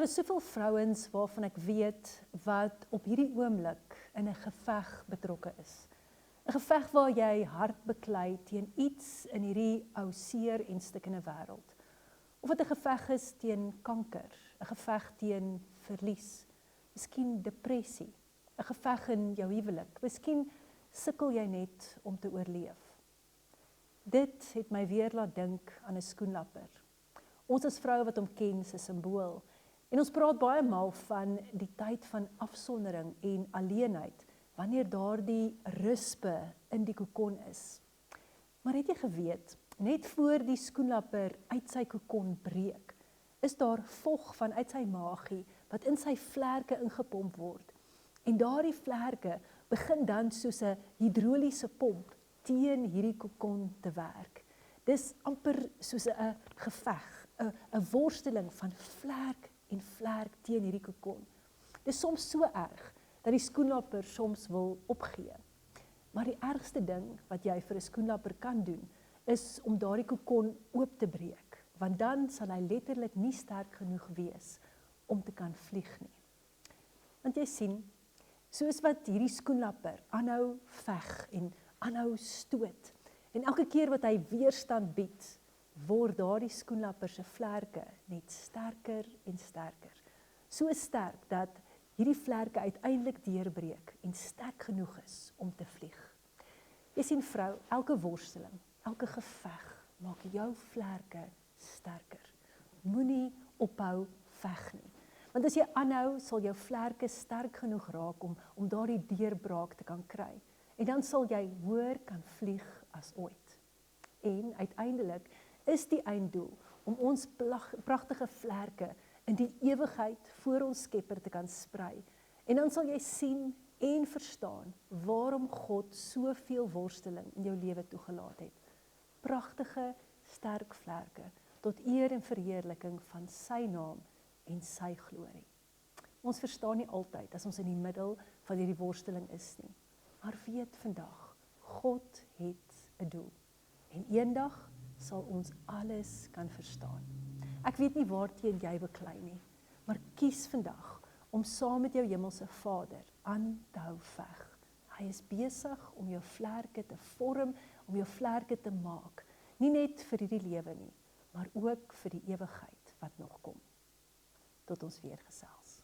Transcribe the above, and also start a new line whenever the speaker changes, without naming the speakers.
is soveel vrouens waarvan ek weet wat op hierdie oomblik in 'n geveg betrokke is. 'n Geveg waar jy hard beklei teen iets in hierdie ou seer en stikkende wêreld. Of dit 'n geveg is teen kanker, 'n geveg teen verlies, miskien depressie, 'n geveg in jou huwelik, miskien sukkel jy net om te oorleef. Dit het my weer laat dink aan 'n skoenlapper. Ons as vroue wat hom ken, is 'n simbool. En ons praat baie maal van die tyd van afsondering en alleenheid, wanneer daardie ruspe in die kokon is. Maar het jy geweet, net voor die skoenlapper uit sy kokon breek, is daar vog vanuit sy maagie wat in sy vlerke ingepomp word. En daardie vlerke begin dan soos 'n hidroliese pomp teen hierdie kokon te werk. Dis amper soos 'n geveg, 'n worsteling van vlerk en vlerk teen hierdie kokon. Dis soms so erg dat die skoenlapper soms wil opgee. Maar die ergste ding wat jy vir 'n skoenlapper kan doen, is om daardie kokon oop te breek, want dan sal hy letterlik nie sterk genoeg wees om te kan vlieg nie. Want jy sien, soos wat hierdie skoenlapper aanhou veg en aanhou stoot, en elke keer wat hy weerstand bied, word daardie skoenlapper se vlerke net sterker en sterker. So sterk dat hierdie vlerke uiteindelik deurbreek en sterk genoeg is om te vlieg. Jy sien vrou, elke worsteling, elke geveg maak jou vlerke sterker. Moenie ophou veg nie. Want as jy aanhou, sal jou vlerke sterk genoeg raak om daardie deurbraak te kan kry. En dan sal jy hoër kan vlieg as ooit. En uiteindelik is die einddoel om ons pragtige vlerke in die ewigheid voor ons Skepper te kan sprei. En dan sal jy sien en verstaan waarom God soveel worsteling in jou lewe toegelaat het. Pragtige, sterk vlerke tot eer en verheerliking van sy naam en sy glorie. Ons verstaan nie altyd as ons in die middel van hierdie worsteling is nie. Maar weet vandag, God het 'n doel. En eendag sal ons alles kan verstaan. Ek weet nie waarteen jy beklei nie, maar kies vandag om saam met jou hemelse Vader aan te hou veg. Hy is besig om jou vlerke te vorm, om jou vlerke te maak. Nie net vir hierdie lewe nie, maar ook vir die ewigheid wat nog kom. Tot ons weer gesels.